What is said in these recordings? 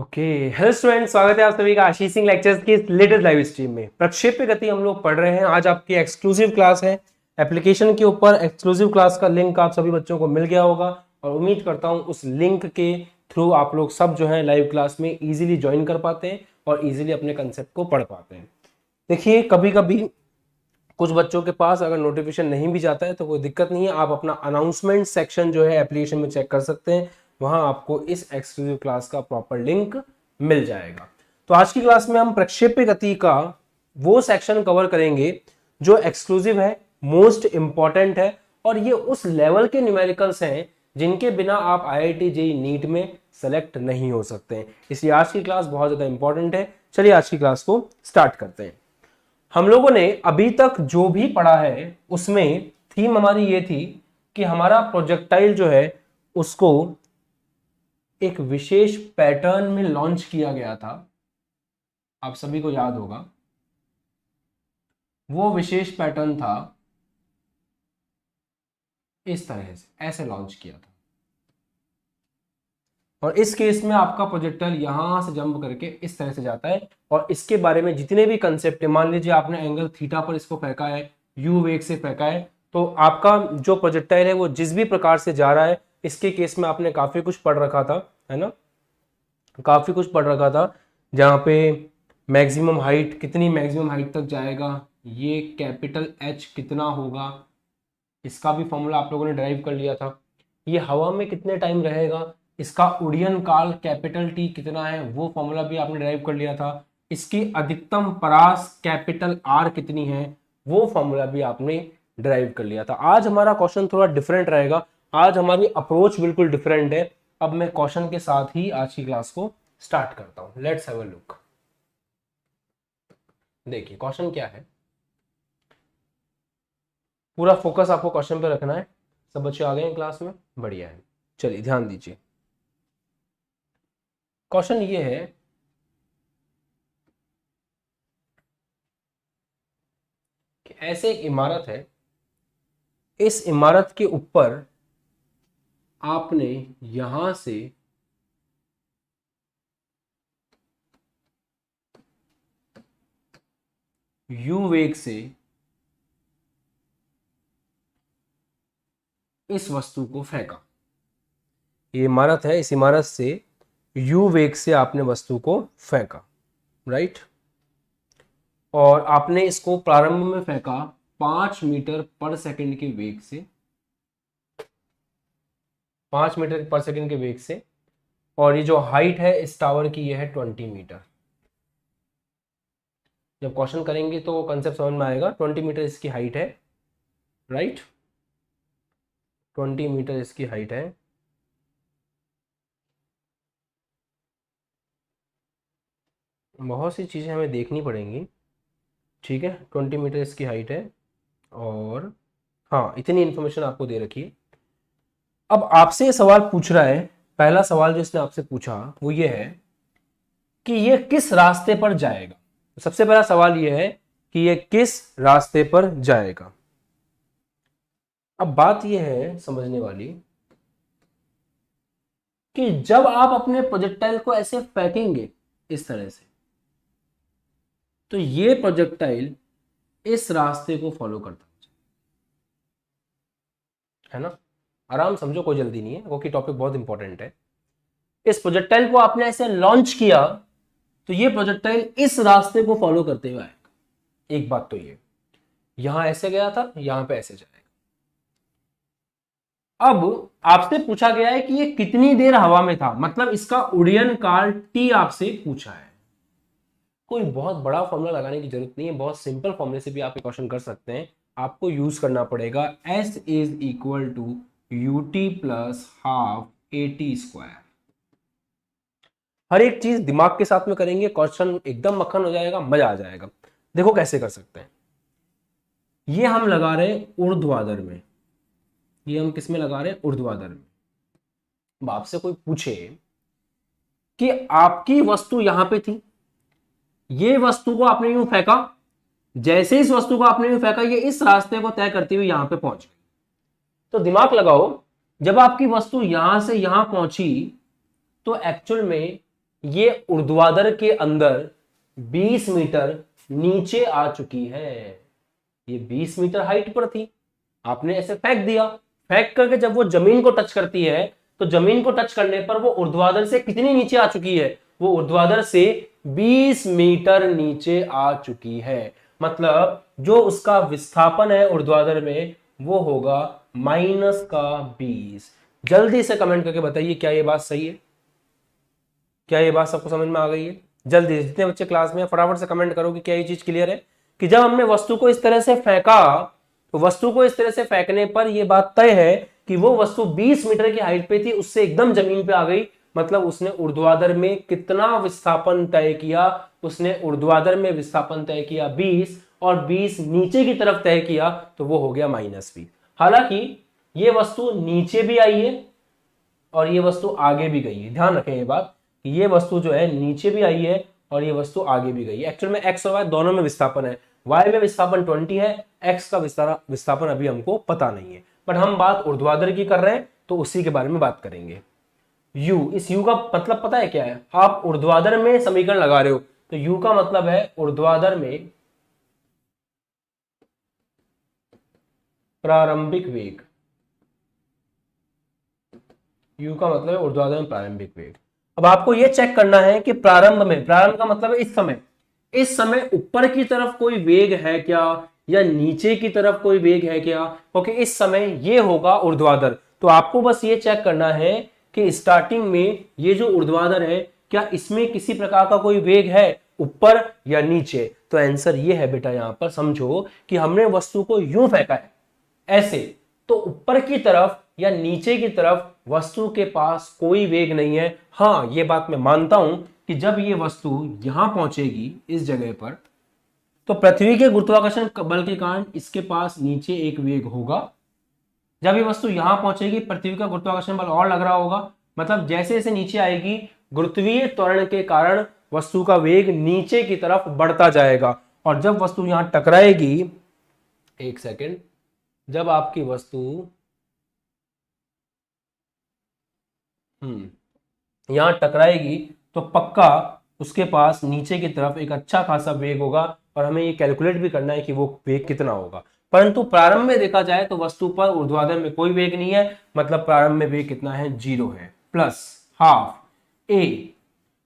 Okay, hello student, स्वागत है आप सभी का आशीष सिंह लेक्चर्स की लेटेस्ट लाइव स्ट्रीम में। प्रक्षेप्य गति हम लोग पढ़ रहे हैं। आज आपकी एक्सक्लूसिव क्लास है एप्लीकेशन के ऊपर। एक्सक्लूसिव क्लास का लिंक आप सभी बच्चों को मिल गया होगा और उम्मीद करता हूं उस लिंक के थ्रू आप लोग सब जो है लाइव क्लास में इजीली ज्वाइन कर पाते हैं और इजीली अपने कंसेप्ट को पढ़ पाते हैं। देखिए, कभी कभी कुछ बच्चों के पास अगर नोटिफिकेशन नहीं भी जाता है तो कोई दिक्कत नहीं है, आप अपना अनाउंसमेंट सेक्शन जो है एप्लीकेशन में चेक कर सकते हैं। वहां आपको इस एक्सक्लूसिव क्लास का प्रॉपर लिंक मिल जाएगा। तो आज की क्लास में हम प्रक्षेप्य गति का वो सेक्शन कवर करेंगे जो एक्सक्लूसिव है, मोस्ट इंपॉर्टेंट है और ये उस लेवल के न्यूमेरिकल्स हैं जिनके बिना आप IIT JEE नीट में सेलेक्ट नहीं हो सकते हैं। इसलिए आज की क्लास बहुत ज्यादा इंपॉर्टेंट है। चलिए आज की क्लास को स्टार्ट करते हैं। हम लोगों ने अभी तक जो भी पढ़ा है उसमें थीम हमारी ये थी कि हमारा प्रोजेक्टाइल जो है उसको एक विशेष पैटर्न में लॉन्च किया गया था। आप सभी को याद होगा, वो विशेष पैटर्न था इस तरह से, ऐसे लॉन्च किया था। और इस केस में आपका प्रोजेक्टाइल यहां से जंप करके इस तरह से जाता है और इसके बारे में जितने भी कंसेप्ट है, मान लीजिए आपने एंगल थीटा पर इसको फेंका है, यू वेग से फेंका है, तो आपका जो प्रोजेक्टाइल है वो जिस भी प्रकार से जा रहा है, इसके केस में आपने काफी कुछ पढ़ रखा था, है ना, काफी कुछ पढ़ रखा था। जहां पे मैक्सिमम हाइट, कितनी मैक्सिमम हाइट तक जाएगा, ये कैपिटल H कितना होगा, इसका भी फॉर्मूला आप लोगों ने ड्राइव कर लिया था। ये हवा में कितने टाइम रहेगा, इसका उड़ियन काल कैपिटल T कितना है, वो फॉर्मूला भी आपने ड्राइव कर लिया था। इसकी अधिकतम परास कैपिटल R कितनी है, वो फॉर्मूला भी आपने ड्राइव कर लिया था। आज हमारा क्वेश्चन थोड़ा डिफरेंट रहेगा। आज हमारी अप्रोच बिल्कुल डिफरेंट है। अब मैं क्वेश्चन के साथ ही आज की क्लास को स्टार्ट करता हूं। Let's have a look. देखिए क्वेश्चन क्या है, पूरा फोकस आपको क्वेश्चन पे रखना है। सब बच्चे आ गए हैं क्लास में, बढ़िया है। चलिए ध्यान दीजिए। क्वेश्चन ये है कि ऐसे एक इमारत है, इस इमारत के ऊपर आपने यहां से यू वेग से इस वस्तु को फेंका। ये इमारत है, इस इमारत से यू वेग से आपने वस्तु को फेंका, राइट। और आपने इसको प्रारंभ में फेंका 5 मीटर पर सेकंड के वेग से, 5 मीटर पर सेकंड के वेग से। और ये जो हाइट है इस टावर की, ये है 20 मीटर। जब क्वेश्चन करेंगे तो कंसेप्ट समझ में आएगा। 20 मीटर इसकी हाइट है, राइट, 20 मीटर इसकी हाइट है। बहुत सी चीज़ें हमें देखनी पड़ेंगी, ठीक है। 20 मीटर इसकी हाइट है और हाँ, इतनी इंफॉर्मेशन आपको दे रखी है। अब आपसे ये सवाल पूछ रहा है, पहला सवाल जो इसने आपसे पूछा वो ये है कि ये किस रास्ते पर जाएगा। सबसे पहला सवाल ये है कि ये किस रास्ते पर जाएगा। अब बात ये है समझने वाली कि जब आप अपने प्रोजेक्टाइल को ऐसे फेंकेंगे इस तरह से, तो ये प्रोजेक्टाइल इस रास्ते को फॉलो करता है ना। आराम समझो, कोई जल्दी नहीं है, क्योंकि टॉपिक बहुत इंपॉर्टेंट है। इस प्रोजेक्टाइल को आपने ऐसे लॉन्च किया तो ये प्रोजेक्टाइल इस रास्ते को फॉलो करते हुए आएगा। एक बात तो ये, यहां ऐसे गया था, यहां पे ऐसे जाएगा। अब आपसे पूछा गया है कि ये कितनी देर हवा में था, मतलब इसका उड़यन काल T आपसे पूछा है। कोई बहुत बड़ा फॉर्मूला लगाने की जरूरत नहीं है, बहुत सिंपल फॉर्मूले से भी आप क्वेश्चन कर सकते हैं। आपको यूज करना पड़ेगा S is equal to UT plus half AT square. हर एक चीज दिमाग के साथ में करेंगे, क्वेश्चन एकदम मक्खन हो जाएगा, मजा आ जाएगा। देखो कैसे कर सकते हैं। ये हम लगा रहे हैं ऊर्ध्वाधर में, ये हम किस में लगा रहे हैं, ऊर्ध्वाधर में। अब आपसे कोई पूछे कि आपकी वस्तु यहां पे थी, ये वस्तु को आपने यूं फेंका, जैसे इस वस्तु को आपने यूं फेंका, ये इस रास्ते को तय करते हुए यहां पे पहुंच गई। तो दिमाग लगाओ, जब आपकी वस्तु यहां से यहां पहुंची तो एक्चुअल में ये ऊर्ध्वाधर के अंदर 20 मीटर नीचे आ चुकी है। ये 20 मीटर हाइट पर थी, आपने ऐसे फेंक दिया, फेंक करके जब वो जमीन को टच करती है तो जमीन को टच करने पर वो ऊर्ध्वाधर से कितनी नीचे आ चुकी है? वो ऊर्ध्वाधर से 20 मीटर नीचे आ चुकी है। मतलब जो उसका विस्थापन है ऊर्ध्वाधर में वो होगा -20। जल्दी से कमेंट करके बताइए क्या ये बात सही है? क्या ये बात सबको समझ में आ गई है? जल्दी, जितने बच्चे क्लास में फटाफट से कमेंट करो कि क्या ये चीज क्लियर है कि जब हमने वस्तु को इस तरह से फेंका तो वस्तु को इस तरह से फेंकने पर यह बात तय है कि वो वस्तु 20 मीटर की हाइट पे थी, उससे एकदम जमीन पे आ गई। मतलब उसने ऊर्ध्वाधर में कितना विस्थापन तय किया? उसने ऊर्ध्वाधर में विस्थापन तय किया 20 और 20 नीचे की तरफ तय किया तो वो हो गया -20। हालांकि ये वस्तु नीचे भी आई है और ये वस्तु आगे भी गई है। ध्यान रखें ये बात कि ये वस्तु जो है नीचे भी आई है और ये वस्तु आगे भी गई है। एक्चुअल में एक्स और वाई दोनों में विस्थापन है, वाई में विस्थापन 20 है, एक्स का विस्थापन अभी हमको पता नहीं है, बट हम बात ऊर्ध्वाधर की कर रहे हैं तो उसी के बारे में बात करेंगे। यू, इस यू का मतलब पता है क्या है? आप ऊर्ध्वाधर में समीकरण लगा रहे हो तो यू का मतलब है ऊर्ध्वाधर में प्रारंभिक वेग। यू का मतलब है ऊर्ध्वाधर में प्रारंभिक वेग। अब आपको यह चेक करना है कि प्रारंभ में, प्रारंभ का मतलब है इस समय ऊपर की तरफ कोई वेग है क्या या नीचे की तरफ कोई वेग है क्या? क्योंकि इस समय ये होगा ऊर्ध्वाधर। तो आपको बस ये चेक करना है कि स्टार्टिंग में ये जो ऊर्ध्वाधर है क्या इसमें किसी प्रकार का कोई वेग है ऊपर या नीचे? तो आंसर ये है बेटा, यहां पर समझो कि हमने वस्तु को यूं फेंका है ऐसे, तो ऊपर की तरफ या नीचे की तरफ वस्तु के पास कोई वेग नहीं है। हाँ, ये बात मैं मानता हूं कि जब ये वस्तु यहां पहुंचेगी इस जगह पर तो पृथ्वी के गुरुत्वाकर्षण बल के कारण इसके पास नीचे एक वेग होगा। जब ये वस्तु यहां पहुंचेगी पृथ्वी का गुरुत्वाकर्षण बल और लग रहा होगा, मतलब जैसे जैसे नीचे आएगी गुरुत्वीय त्वरण के कारण वस्तु का वेग नीचे की तरफ बढ़ता जाएगा। और जब वस्तु यहां टकराएगी, एक सेकेंड, जब आपकी वस्तु यहां टकराएगी तो पक्का उसके पास नीचे की तरफ एक अच्छा खासा वेग होगा और हमें ये कैलकुलेट भी करना है कि वो वेग कितना होगा। परंतु प्रारंभ में देखा जाए तो वस्तु पर ऊर्ध्वाधर में कोई वेग नहीं है, मतलब प्रारंभ में वेग कितना है? 0 है, प्लस हाफ ए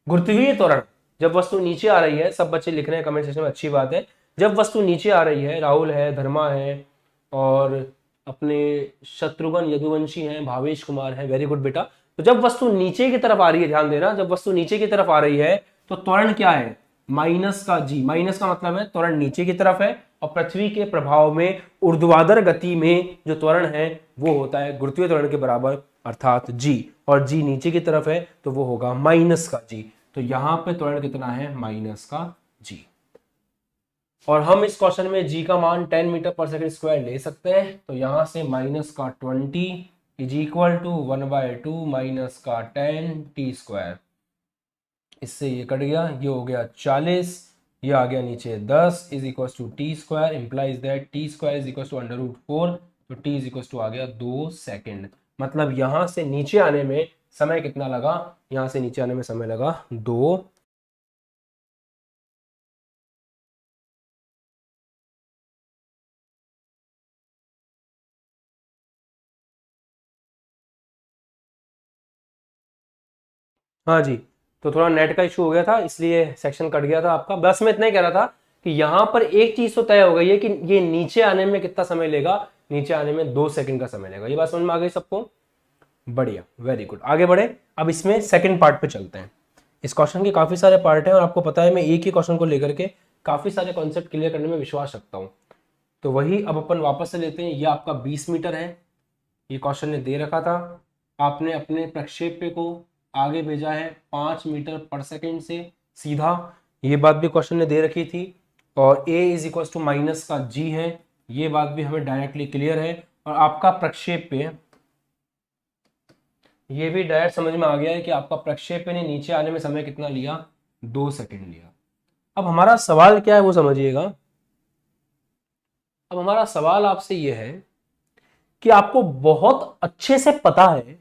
गुरुत्वीय त्वरण। जब वस्तु नीचे आ रही है, सब बच्चे लिख रहे हैं कमेंट सेक्शन में, अच्छी बात है। जब वस्तु नीचे आ रही है, राहुल है, धर्मा है और अपने शत्रुघ्न यदुवंशी हैं, भावेश कुमार है, वेरी गुड बेटा। तो जब वस्तु नीचे की तरफ आ रही है, ध्यान देना, जब वस्तु नीचे की तरफ आ रही है तो त्वरण क्या है? माइनस का जी। माइनस का मतलब है त्वरण नीचे की तरफ है और पृथ्वी के प्रभाव में ऊर्ध्वाधर गति में जो त्वरण है वो होता है गुरुत्वीय त्वरण के बराबर, अर्थात जी। और जी नीचे की तरफ है तो वो होगा माइनस का जी। तो यहां पे त्वरण कितना है? माइनस का जी। और हम इस क्वेश्चन में जी का मान 10 मीटर पर सेकंड स्क्वायर ले सकते हैं। तो यहां से माइनस का 20 इज इक्वल टू 1/2 माइनस का 10 टी स्क्वायर। इससे ये कट गया, ये हो गया 40, ये आ गया नीचे 10 is equal to T square, implies that T square is equal to √4। तो टी इज इक्वल टू आ गया 2 सेकेंड। मतलब यहां से नीचे आने में समय कितना लगा? यहां से नीचे आने में समय लगा 2। हाँ जी, तो थोड़ा नेट का इशू हो गया था इसलिए सेक्शन कट गया था आपका। बस मैं इतना ही कह रहा था कि यहां पर एक चीज तो तय हो गई है कि ये नीचे आने में कितना समय लेगा? नीचे आने में 2 सेकंड का समय लेगा। ये बात समझ में आ गई सबको? बढ़िया, वेरी गुड। आगे बढ़े, अब इसमें सेकंड पार्ट पे चलते हैं। इस क्वेश्चन के काफी सारे पार्ट हैं और आपको पता है मैं एक ही क्वेश्चन को लेकर के काफी सारे कॉन्सेप्ट क्लियर करने में विश्वास रखता हूँ। तो वही अब अपन वापस से लेते हैं। ये आपका 20 मीटर है, ये क्वेश्चन ने दे रखा था। आपने अपने प्रक्षेप्य को आगे भेजा है 5 मीटर पर सेकेंड से सीधा, ये बात भी क्वेश्चन ने दे रखी थी। और a is equal to minus का g है, ये बात भी हमें डायरेक्टली क्लियर है। और आपका प्रक्षेप्य, ये भी डायरेक्ट समझ में आ गया है कि आपका प्रक्षेप्य ने नीचे आने में समय कितना लिया? 2 सेकेंड लिया। अब हमारा सवाल क्या है वो समझिएगा। अब हमारा सवाल आपसे ये है कि आपको बहुत अच्छे से पता है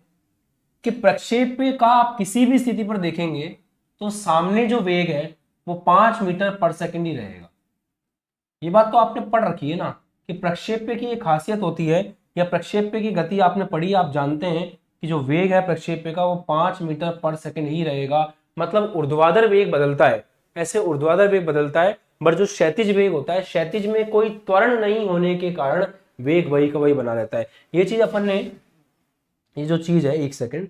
कि प्रक्षेप्य का आप किसी भी स्थिति पर देखेंगे तो सामने जो वेग है वो 5 मीटर पर सेकंड ही रहेगा। ये बात तो आपने पढ़ रखी है ना कि प्रक्षेप्य की एक खासियत होती है, या प्रक्षेप्य की गति आपने पढ़ी, आप जानते हैं कि जो वेग है प्रक्षेप्य का वो 5 मीटर पर सेकंड ही रहेगा। मतलब ऊर्ध्वाधर वेग बदलता है, ऐसे ऊर्ध्वाधर वेग बदलता है, पर जो क्षैतिज वेग होता है, क्षैतिज में कोई त्वरण नहीं होने के कारण वेग वही का वही बना रहता है। ये चीज अपन ने, ये जो चीज है, एक सेकंड,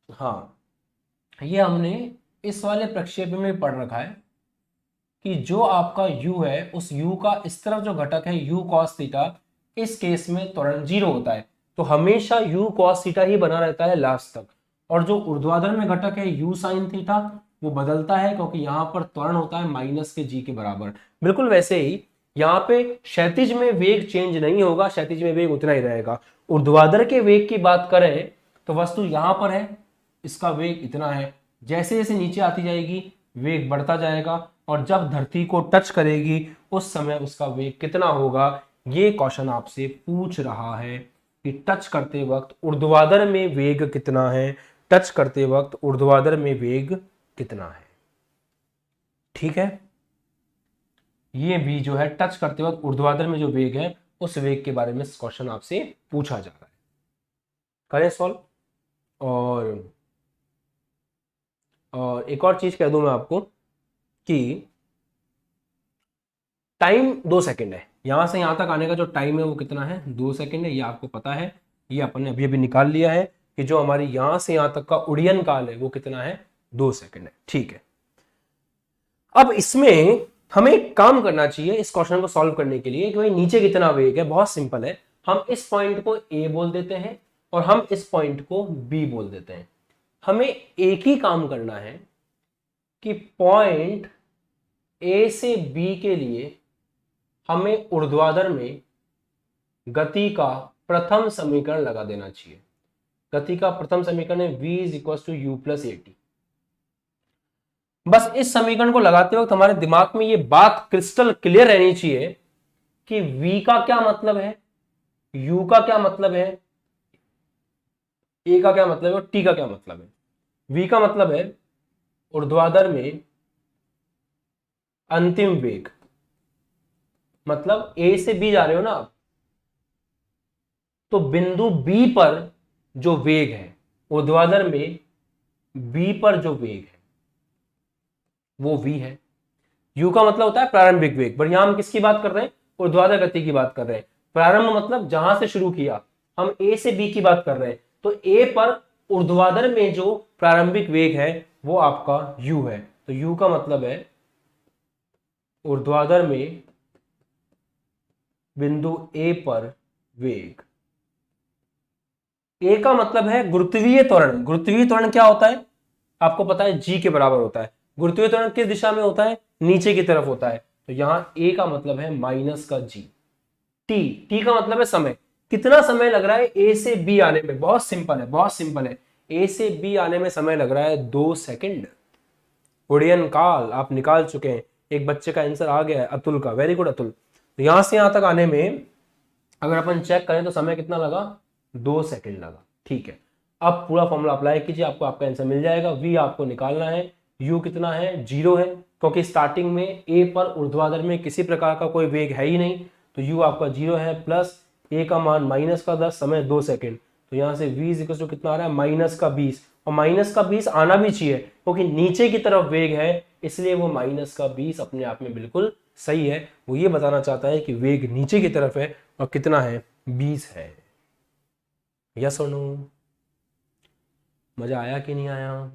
हाँ, ये हमने इस वाले प्रक्षेप्य में पढ़ रखा है कि जो आपका u है उस u का इस तरफ जो घटक है u cos थीटा, इस केस में त्वरण 0 होता है, तो हमेशा u cos थीटा ही बना रहता है लास्ट तक। और जो ऊर्ध्वाधर में घटक है u sin थीटा, वो बदलता है क्योंकि यहाँ पर त्वरण होता है माइनस के g के बराबर। बिल्कुल वैसे ही यहाँ पे क्षैतिज में वेग चेंज नहीं होगा, क्षैतिज में वेग उतना ही रहेगा। ऊर्ध्वाधर के वेग की बात करें तो वस्तु यहाँ पर है, इसका वेग इतना है, जैसे जैसे नीचे आती जाएगी वेग बढ़ता जाएगा, और जब धरती को टच करेगी उस समय उसका वेग कितना होगा, ये क्वेश्चन आपसे पूछ रहा है कि टच करते वक्त ऊर्ध्वाधर में वेग कितना है, टच करते वक्त ऊर्ध्वाधर में वेग कितना है। ठीक है, ये भी जो है टच करते वक्त ऊर्ध्वाधर में जो वेग है उस वेग के बारे में क्वेश्चन आपसे पूछा जा रहा है। करें सॉल्व। और एक और चीज कह दूं मैं आपको कि टाइम 2 सेकंड है, यहां से यहां तक आने का जो टाइम है वो कितना है, 2 सेकंड है, ये आपको पता है, ये अपन ने अभी अभी निकाल लिया है कि जो हमारी यहां से यहां तक का उड़ियन काल है वो कितना है, 2 सेकंड है। ठीक है, अब इसमें हमें एक काम करना चाहिए इस क्वेश्चन को सॉल्व करने के लिए कि भाई नीचे कितना वेग है। बहुत सिंपल है, हम इस पॉइंट को ए बोल देते हैं और हम इस पॉइंट को बी बोल देते हैं। हमें एक ही काम करना है कि पॉइंट ए से बी के लिए हमें ऊर्ध्वाधर में गति का प्रथम समीकरण लगा देना चाहिए। गति का प्रथम समीकरण है v is equal to U plus A T. बस इस समीकरण को लगाते वक्त हमारे दिमाग में ये बात क्रिस्टल क्लियर रहनी चाहिए कि v का क्या मतलब है, u का क्या मतलब है, a का क्या मतलब है और t का क्या मतलब है। v का मतलब है ऊर्ध्वाधर में अंतिम वेग, मतलब a से b जा रहे हो ना आप, तो बिंदु B पर जो वेग है, ऊर्ध्वाधर में B पर जो वेग है वो v है। u का मतलब होता है प्रारंभिक वेग, पर यहां हम किसकी बात कर रहे हैं, ऊर्ध्वाधर गति की बात कर रहे हैं। प्रारंभ मतलब जहां से शुरू किया, हम a से b की बात कर रहे हैं, तो a पर ऊर्ध्वाधर में जो प्रारंभिक वेग है वो आपका u है। तो u का मतलब है ऊर्ध्वाधर में बिंदु a पर वेग। ए का मतलब है गुरुत्वीय त्वरण। गुरुत्वीय त्वरण क्या होता है आपको पता है, g के बराबर होता है। गुरुत्वीय त्वरण किस दिशा में होता है, नीचे की तरफ होता है, तो यहां a का मतलब है माइनस का g। t का मतलब है समय, कितना समय लग रहा है a से b आने में। बहुत सिंपल है, बहुत सिंपल है, a से b आने में समय लग रहा है 2 सेकंड। उड़ियन काल आप निकाल चुके हैं, एक बच्चे का आंसर आ गया है, अतुल का, वेरी गुड अतुल। तो यहां से यहां तक आने में अगर अपन चेक करें तो समय कितना लगा, 2 सेकंड लगा। ठीक है, अब पूरा फॉर्मूला अप्लाई कीजिए, आपको आपका आंसर मिल जाएगा। v आपको निकालना है, u कितना है, 0 है, क्योंकि स्टार्टिंग में a पर ऊर्ध्वाधर में किसी प्रकार का कोई वेग है ही नहीं, तो u आपका 0 है, प्लस a का मान -10, समय 2 सेकंड, तो यहां से v इक्वल टू कितना आ रहा है, -20, और -20 आना भी चाहिए क्योंकि नीचे की तरफ वेग है, इसलिए वो -20 अपने आप में बिल्कुल सही है। वो ये बताना चाहता है कि वेग नीचे की तरफ है और कितना है, 20 है। यस और नो, मजा आया कि नहीं आया,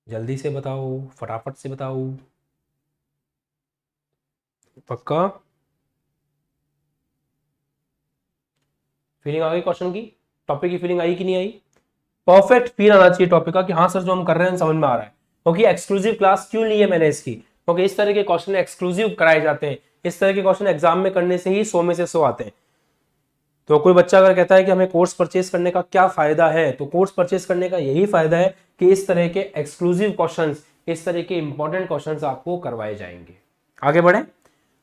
जल्दी से बताओ, फटाफट से बताओ, पक्का। फीलिंग आ गई क्वेश्चन की, टॉपिक की फीलिंग आई कि नहीं आई, परफेक्ट फील आना चाहिए टॉपिक का कि हाँ सर जो हम कर रहे हैं समझ में आ रहा है। क्योंकि एक्सक्लूसिव क्लास क्यों ली है मैंने इसकी, क्योंकि इस तरह के क्वेश्चन एक्सक्लूसिव कराए जाते हैं, इस तरह के क्वेश्चन एग्जाम में करने से ही 100 में से 100 आते हैं। तो कोई बच्चा अगर कहता है कि हमें कोर्स परचेज करने का क्या फायदा है, तो कोर्स परचेज करने का यही फायदा है कि इस तरह के एक्सक्लूसिव क्वेश्चंस, इस तरह के इंपॉर्टेंट क्वेश्चंस आपको करवाए जाएंगे। आगे बढ़े,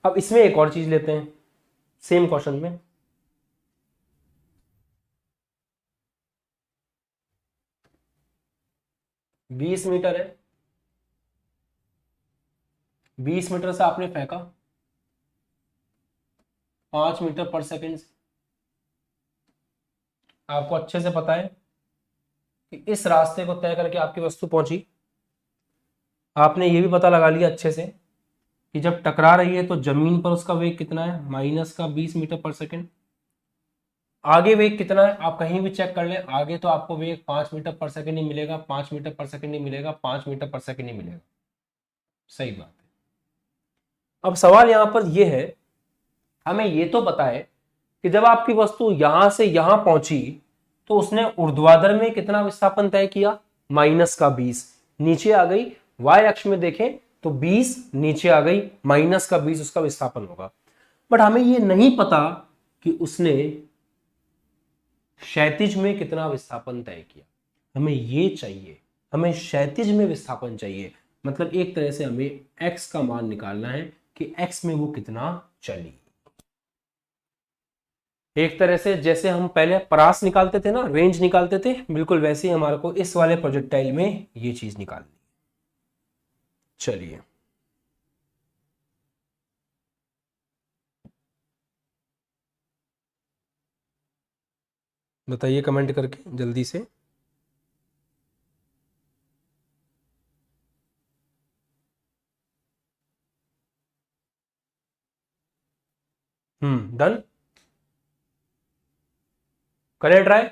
अब इसमें एक और चीज लेते हैं सेम क्वेश्चन में। 20 मीटर है, 20 मीटर से आपने फेंका 5 मीटर पर सेकेंड। आपको अच्छे से पता है कि इस रास्ते को तय करके आपकी वस्तु पहुंची। आपने ये भी पता लगा लिया अच्छे से कि जब टकरा रही है तो जमीन पर उसका वेग कितना है, -20 मीटर पर सेकेंड। आगे वेग कितना है आप कहीं भी चेक कर लें, आगे तो आपको वेग 5 मीटर पर सेकेंड ही मिलेगा, 5 मीटर पर सेकेंड ही मिलेगा, 5 मीटर पर सेकेंड ही मिलेगा। सही बात है। अब सवाल यहां पर यह है, हमें यह तो पता है कि जब आपकी वस्तु यहां से यहां पहुंची तो उसने ऊर्ध्वाधर में कितना विस्थापन तय किया, -20। नीचे आ गई, y अक्ष में देखें तो 20 नीचे आ गई, -20 उसका विस्थापन होगा। बट हमें यह नहीं पता कि उसने क्षैतिज में कितना विस्थापन तय किया। हमें ये चाहिए, हमें क्षैतिज में विस्थापन चाहिए। मतलब एक तरह से हमें x का मान निकालना है कि x में वो कितना चली। एक तरह से जैसे हम पहले परास निकालते थे ना, रेंज निकालते थे, बिल्कुल वैसे ही हमारे को इस वाले प्रोजेक्टाइल में ये चीज निकालनी। चलिए बताइए कमेंट करके जल्दी से। डन। करें ट्राई,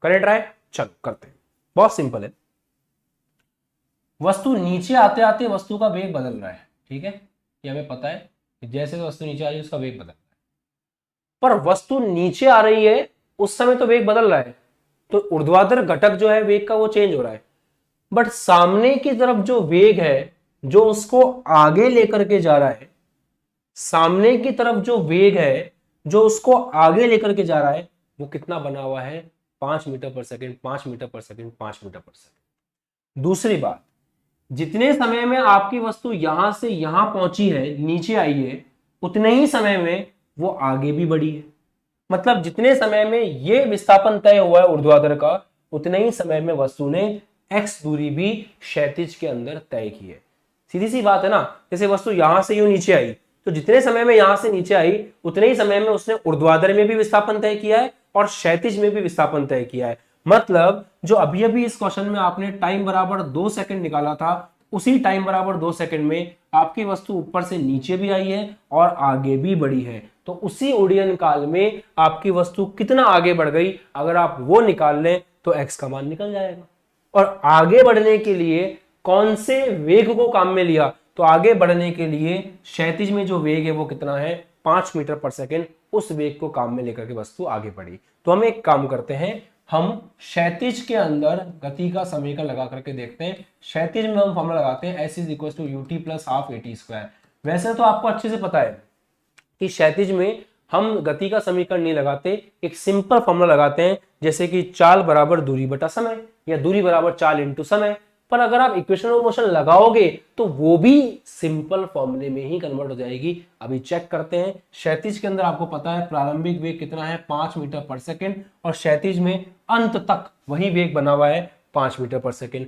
करें ट्राई, चलो करते हैं। बहुत सिंपल है। वस्तु नीचे आते आते वस्तु का वेग बदल रहा है, ठीक है, ये हमें पता है कि जैसे वस्तु नीचे आ रही है उसका वेग बदल रहा है। पर वस्तु नीचे आ रही है उस समय तो वेग बदल रहा है, तो ऊर्ध्वाधर घटक जो है वेग का वो चेंज हो रहा है। बट सामने की तरफ जो वेग है जो उसको आगे लेकर के जा रहा है, सामने की तरफ जो वेग है जो उसको आगे लेकर के जा रहा है वो कितना बना हुआ है, 5 मीटर पर सेकेंड, 5 मीटर पर सेकेंड, 5 मीटर पर सेकेंड। दूसरी बात, जितने समय में आपकी वस्तु यहां से यहां पहुंची है, नीचे आई है, उतने ही समय में वो आगे भी बढ़ी है। मतलब जितने समय में ये विस्थापन तय हुआ है ऊर्ध्वाधर का, उतने ही समय में वस्तु ने x दूरी भी क्षैतिज के अंदर तय की है। सीधी सी बात है ना, जैसे वस्तु यहां से यूं नीचे आई, तो जितने समय में यहां से नीचे आई उतने ही समय में उसने ऊर्ध्वाधर में भी विस्थापन तय किया है और क्षैतिज में भी विस्थापन तय किया है। मतलब जो अभी अभी इस क्वेश्चन में आपने टाइम बराबर 2 सेकंड निकाला था, उसी टाइम बराबर 2 सेकंड में आपकी वस्तु ऊपर से नीचे भी आई है और आगे भी बढ़ी है। तो उसी उड्डयन काल में आपकी वस्तु कितना आगे बढ़ गई, अगर आप वो निकाल लें तो x का मान निकल जाएगा। और आगे बढ़ने के लिए कौन से वेग को काम में लिया, तो आगे बढ़ने के लिए क्षैतिज में जो वेग है वो कितना है, 5 मीटर पर सेकेंड। उस वेग को काम में लेकर के वस्तु आगे बढ़ी। तो हम एक काम करते हैं, हम क्षैतिज के अंदर गति का समीकरण लगा करके देखते हैं। क्षैतिज में हम फॉर्मूला लगाते हैं s is equal to ut plus half at²। वैसे तो आपको अच्छे से पता है कि क्षैतिज में हम गति का समीकरण नहीं लगाते, एक सिंपल फॉर्मूला लगाते हैं, जैसे कि चाल बराबर दूरी बटा समय या दूरी बराबर चाल इंटू समय। पर अगर आप इक्वेशन ऑफ मोशन लगाओगे तो वो भी सिंपल फॉर्मूले में ही कन्वर्ट हो जाएगी। अभी चेक करते हैं। क्षैतिज के अंदर आपको पता है प्रारंभिक वेग कितना है, 5 मीटर पर सेकेंड, और क्षैतिज में अंत तक वही वेग बना हुआ है 5 मीटर पर सेकेंड।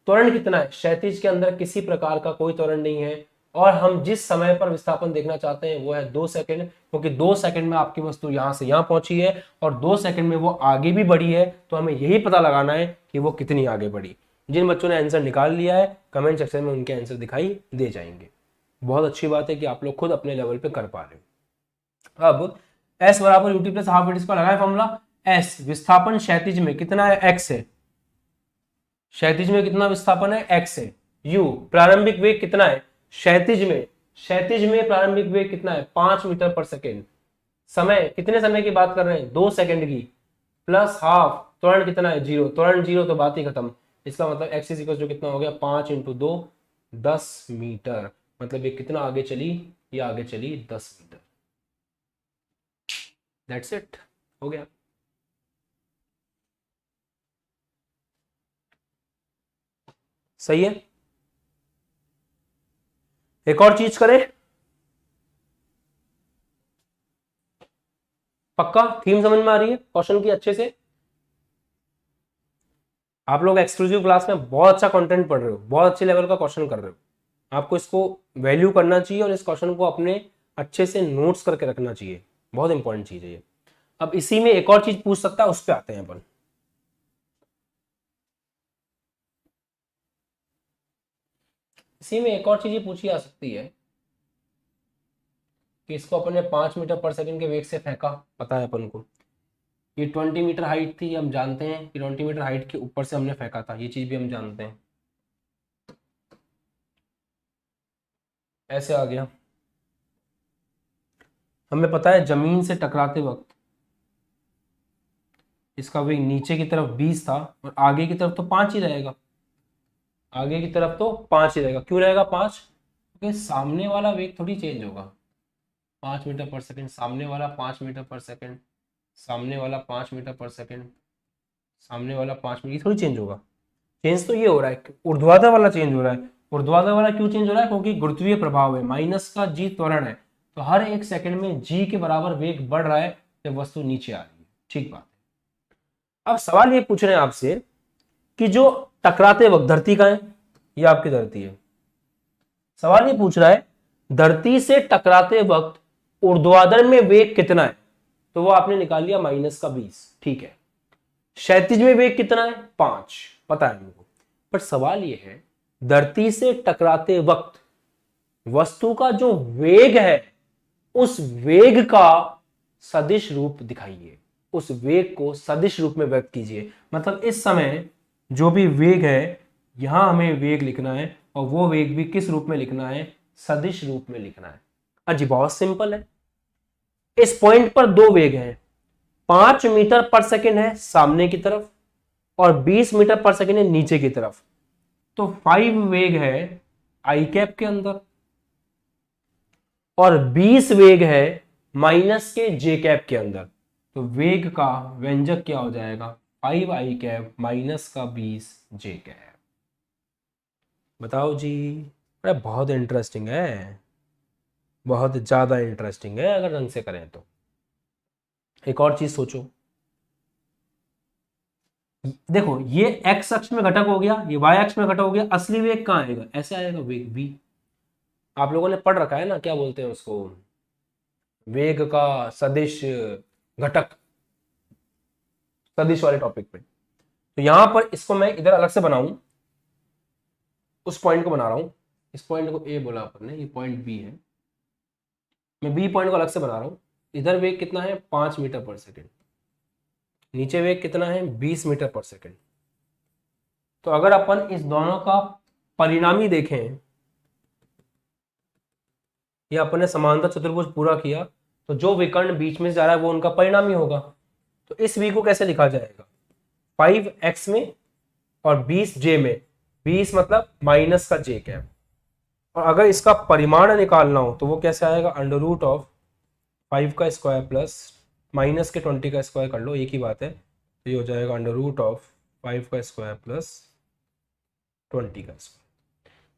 त्वरण कितना है, क्षैतिज के अंदर किसी प्रकार का कोई त्वरण नहीं है, और हम जिस समय पर विस्थापन देखना चाहते हैं वो है 2 सेकंड, क्योंकि 2 सेकंड में आपकी वस्तु यहां से यहां पहुंची है और 2 सेकंड में वो आगे भी बढ़ी है। तो हमें यही पता लगाना है कि वो कितनी आगे बढ़ी। जिन बच्चों ने आंसर निकाल लिया है कमेंट सेक्शन में उनके आंसर दिखाई दे जाएंगे। बहुत अच्छी बात है कि आप लोग खुद अपने लेवल पे कर पा रहे हो। अब S बराबर u t plus half at square लगाए फॉर्मूला। S विस्थापन क्षैतिज में कितना है, x है, क्षैतिज में कितना विस्थापन है, x है। u प्रारंभिक वेग कितना है क्षैतिज में प्रारंभिक वेग कितना है, 5 मीटर पर सेकेंड। समय कितने समय की बात कर रहे हैं, 2 सेकंड की, प्लस हाफ, त्वरण कितना है, 0, त्वरण 0 तो बात ही खत्म। इसका मतलब x इज इक्वल जो कितना हो गया, 5 × 2 10 मीटर। मतलब ये कितना आगे चली, ये आगे चली 10 मीटर। दैट्स इट, हो गया। सही है। एक और चीज करें, पक्का थीम समझ में आ रही है क्वेश्चन की अच्छे से। आप लोग एक्सक्लूसिव क्लास में बहुत अच्छा कंटेंट पढ़ रहे हो, बहुत अच्छे लेवल का क्वेश्चन कर रहे हो, आपको इसको वैल्यू करना चाहिए और इस क्वेश्चन को अपने अच्छे से नोट्स करके रखना चाहिए, बहुत इंपॉर्टेंट चीज है ये। अब इसी में एक और चीज पूछ सकता है, उस पर आते हैं अपन। इसी में एक और चीज पूछी जा सकती है कि इसको अपन ने 5 मीटर पर सेकंड के वेग से फेंका, पता है अपन को। ये 20 मीटर हाइट थी, हम जानते हैं कि 20 मीटर हाइट के ऊपर से हमने फेंका था, ये चीज भी हम जानते हैं। ऐसे आ गया। हमें पता है जमीन से टकराते वक्त इसका वेग नीचे की तरफ 20 था और आगे की तरफ तो 5 ही रहेगा, आगे की तरफ तो 5 ही रहेगा। क्यों रहेगा 5? क्योंकि सामने वाला वेग थोड़ी चेंज होगा। 5 मीटर पर सेकंड, सामने वाला 5 मीटर पर सेकंड, सामने वाला 5 मीटर पर सेकंड, सामने वाला 5 मीटर, थोड़ी चेंज होगा। चेंज तो ये हो रहा है, ऊर्ध्वाधर वाला चेंज हो रहा है। ऊर्ध्वाधर वाला क्यों चेंज हो रहा है? क्योंकि गुरुत्वीय प्रभाव है, माइनस का जी त्वरण है, तो हर एक सेकंड में जी के बराबर वेग बढ़ रहा है जब वस्तु नीचे आ रही है। ठीक बात है। अब सवाल ये पूछ रहे हैं आपसे कि जो टकराते वक्त, धरती का है, ये आपकी धरती है, सवाल ये पूछ रहा है धरती से टकराते वक्त ऊर्ध्वाधर में वेग कितना है, तो वो आपने निकाल लिया -20। ठीक है। क्षैतिज में वेग कितना है? 5, पता है हमको। पर सवाल ये है धरती से टकराते वक्त वस्तु का जो वेग है, उस वेग का सदिश रूप दिखाइए, उस वेग को सदिश रूप में व्यक्त कीजिए। मतलब इस समय जो भी वेग है, यहां हमें वेग लिखना है और वो वेग भी किस रूप में लिखना है? सदिश रूप में लिखना है। अजी बहुत सिंपल है। इस पॉइंट पर दो वेग हैं, 5 मीटर पर सेकेंड है सामने की तरफ और 20 मीटर पर सेकेंड है नीचे की तरफ, तो 5 वेग है आई कैप के अंदर और 20 वेग है माइनस के जे कैप के अंदर। तो वेग का व्यंजक क्या हो जाएगा? 5 आई कैप माइनस का 20 जे कैप। बताओ जी। अरे बहुत इंटरेस्टिंग है, बहुत ज्यादा इंटरेस्टिंग है अगर ढंग से करें तो। एक और चीज सोचो, देखो ये एक्स अक्ष में घटक हो गया, ये वाई अक्ष में घटक हो गया, असली वेग कहाँ आएगा? ऐसे आएगा वेग v। आप लोगों ने पढ़ रखा है ना, क्या बोलते हैं उसको, वेग का सदिश घटक, सदिश वाले टॉपिक पे। तो यहां पर इसको मैं इधर अलग से बनाऊं, उस पॉइंट को बना रहा हूं। इस पॉइंट को ए बोला अपन ने, ये पॉइंट बी है, मैं बी पॉइंट को अलग से बना रहा हूं। इधर वेग कितना है? 5 मीटर पर सेकेंड, नीचे वेग कितना है? 20 मीटर पर सेकेंड। तो अगर अपन इस दोनों का परिणामी देखें, या अपन ने समांतर चतुर्भुज पूरा किया, तो जो विकर्ण बीच में से जा रहा है वो उनका परिणामी होगा। तो इस v को कैसे लिखा जाएगा? 5x में और 20j में, 20 मतलब माइनस का j कैप। और अगर इसका परिमाण निकालना हो तो वो कैसे आएगा? √5 का स्क्वायर प्लस माइनस के 20 का स्क्वायर कर लो, एक ही बात है। तो ये हो जाएगा √5 का स्क्वायर प्लस 20 का स्क्वायर।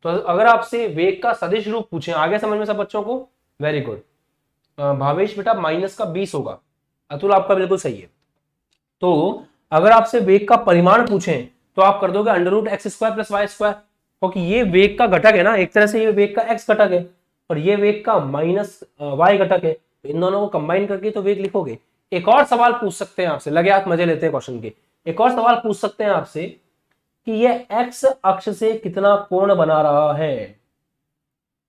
तो अगर आपसे वेग का सदिश रूप पूछे, आगे समझ में सब बच्चों को? Very good. भावेश बेटा माइनस का 20 होगा, अतुल आपका बिल्कुल सही है। तो अगर आपसे वेग का परिमाण पूछें तो आप कर दोगे √x² प्लस वाई स्क्वायर, क्योंकि ये वेग का घटक है ना, एक तरह से ये वेग का x घटक है और ये वेग का माइनस y घटक है, तो इन दोनों को कंबाइन करके तो वेग लिखोगे। एक और सवाल पूछ सकते हैं आपसे, लगे हाथ मजे लेते हैं क्वेश्चन के। एक और सवाल पूछ सकते हैं आपसे कि ये x अक्ष से कितना कोण बना रहा है?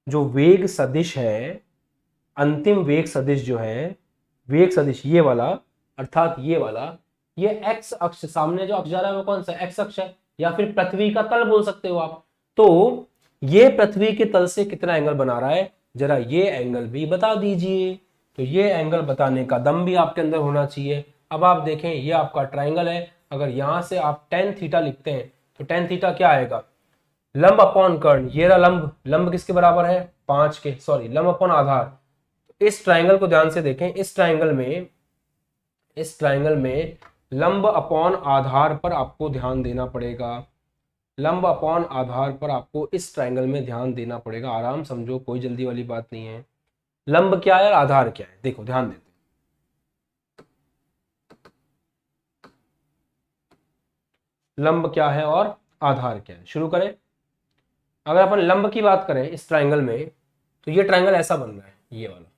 जो वेग सदिश है, अंतिम वेग सदिश जो है, वेग सदिश ये वाला, अर्थात ये वाला, ये एक्स अक्ष, सामने जो अक्ष जा रहा है वो कौन सा? एक्स अक्ष है, या फिर पृथ्वी का तल बोल सकते हो आप। तो ये पृथ्वी के तल से कितना एंगल बना रहा है, जरा ये एंगल भी बता दीजिए। तो ये एंगल बताने का दम भी आपके अंदर होना चाहिए। अब आप देखें, ये आपका ट्राइंगल है, अगर यहां से आप tan थीटा लिखते हैं तो tan थीटा क्या आएगा? लंब अपॉन कर्ण, ये रहा लंब, लंब किसके बराबर है? 5 के, सॉरी लंब अपॉन आधार। इस ट्राइंगल को ध्यान से देखें, इस ट्राइंगल में लंब अपॉन आधार पर आपको ध्यान देना पड़ेगा। लंब अपॉन आधार पर आपको इस ट्राइंगल में ध्यान देना पड़ेगा। आराम समझो, कोई जल्दी वाली बात नहीं है। लंब क्या है, आधार क्या है, देखो ध्यान देते हैं। लंब क्या है और आधार क्या है। शुरू करें। अगर अपन लंब की बात करें इस ट्राइंगल में, तो ये ट्राइंगल ऐसा बन रहा है, ये वाला,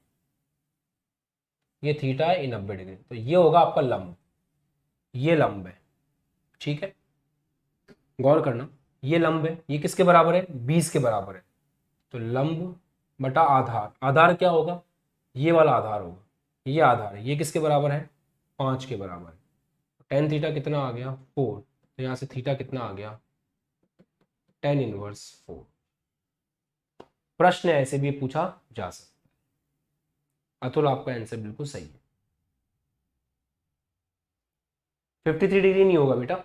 ये थीटा है, ये 90 डिग्री, तो ये होगा आपका लंब, ये लंब है। ठीक है, गौर करना, ये लंब है, ये किसके बराबर है, 20 के बराबर है। तो लंब बटा आधार, आधार क्या होगा, ये वाला आधार होगा, ये आधार है, ये किसके बराबर है, 5 के बराबर है। टेन थीटा कितना आ गया, 4, तो यहाँ से थीटा कितना आ गया, tan इनवर्स 4। प्रश्न ऐसे भी पूछा जा सकता है। अतुल आपका आंसर बिल्कुल सही है। 53 डिग्री नहीं होगा बेटा,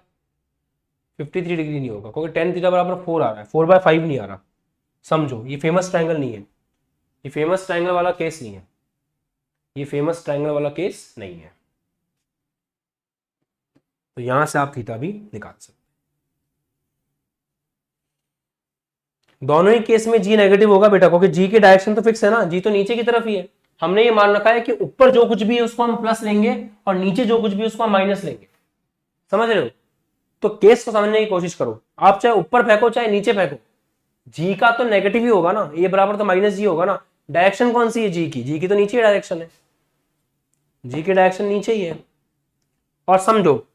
53 डिग्री नहीं होगा, क्योंकि टेन थीटा बराबर 4 आ रहा है, 4/5 नहीं आ रहा। समझो, ये फेमस ट्राइंगल नहीं है, ये फेमस ट्राइंगल वाला केस नहीं है, ये फेमस ट्राइंगल वाला केस नहीं है। तो यहां से आप थीटा भी निकाल सकते हैं। दोनों ही केस में जी नेगेटिव होगा बेटा, क्योंकि जी की डायरेक्शन तो फिक्स है ना, जी तो नीचे की तरफ ही है। हमने ये मान रखा है कि ऊपर जो कुछ भी है उसको हम प्लस लेंगे और नीचे जो कुछ भी है उसको हम माइनस लेंगे। समझ रहे हो? तो केस को समझने की कोशिश करो, आप चाहे ऊपर फेंको चाहे नीचे फेंको, जी का तो नेगेटिव ही होगा ना, ये बराबर तो माइनस जी होगा ना। डायरेक्शन कौन सी है जी की, जी की तो नीचे डायरेक्शन है, जी की डायरेक्शन नीचे ही है। और समझो,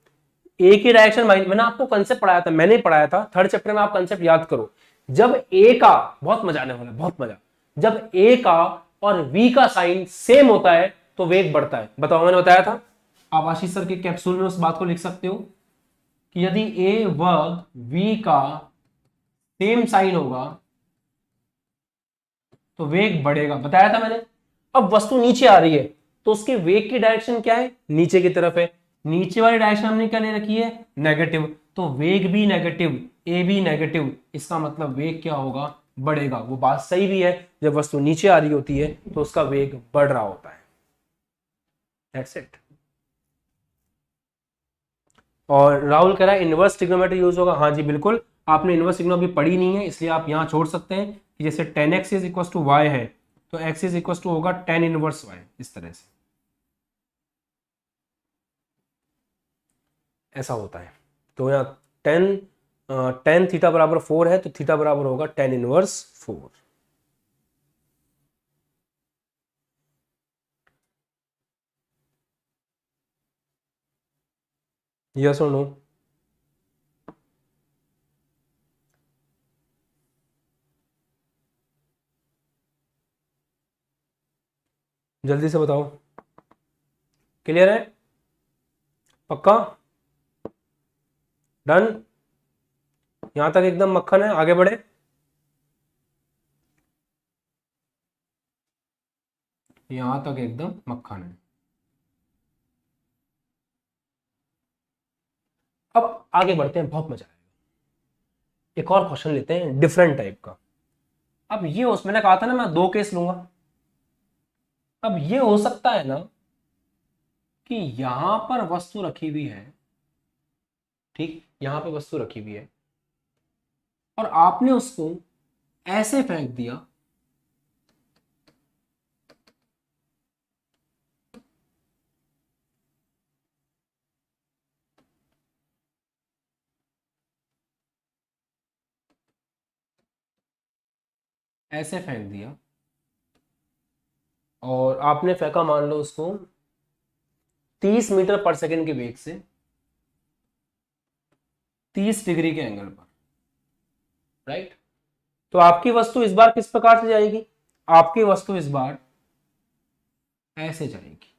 ए की डायरेक्शन, मैंने आपको कंसेप्ट पढ़ाया था, मैंने पढ़ाया था थर्ड चैप्टर में, आप कंसेप्ट याद करो। जब ए का, बहुत मजा आने वाला है, बहुत मजा, जब ए का और वी का साइन सेम होता है तो वेग बढ़ता है। बताओ, मैंने बताया था। आप आशीष सर के कैप्सूल में उस बात को लिख सकते हो कि यदि ए वर्ग वी का सेम साइन होगा तो वेग बढ़ेगा, बताया था मैंने। अब वस्तु नीचे आ रही है तो उसके वेग की डायरेक्शन क्या है, नीचे की तरफ है। नीचे वाली डायरेक्शन हमने क्या ले रखी है, नेगेटिव, तो वेग भी नेगेटिव, ए भी नेगेटिव, इसका मतलब वेग क्या होगा, बढ़ेगा। वो बात सही भी है, जब वस्तु नीचे आ रही होती है तो उसका वेग बढ़ रहा होता है। That's it. और राहुल कह रहा है इनवर्स ट्रिग्नोमेट्री यूज होगा। हाँ जी बिल्कुल, आपने इनवर्स ट्रिग्नो अभी पढ़ी नहीं है, इसलिए आप यहां छोड़ सकते हैं कि जैसे tan x is equal to y है तो x इज इक्वल टू होगा tan इनवर्स y, इस तरह से ऐसा होता है। तो यहाँ tan थीटा बराबर 4 है तो थीटा बराबर होगा tan इनवर्स 4। यस और नो? जल्दी से बताओ, क्लियर है, पक्का, डन, यहां तक एकदम मक्खन है, आगे बढ़े। यहां तक एकदम मक्खन है। अब आगे बढ़ते हैं, बहुत मजा आएगा। एक और क्वेश्चन लेते हैं डिफरेंट टाइप का। अब ये मैंने कहा था ना मैं दो केस लूंगा। अब ये हो सकता है ना कि यहां पर वस्तु रखी हुई है, ठीक, यहां पर वस्तु रखी हुई है और आपने उसको ऐसे फेंक दिया, ऐसे फेंक दिया और आपने फेंका मान लो उसको 30 मीटर पर सेकंड के वेग से 30 डिग्री के एंगल पर, राइट। तो आपकी वस्तु इस बार किस प्रकार से जाएगी, आपकी वस्तु इस बार ऐसे जाएगी,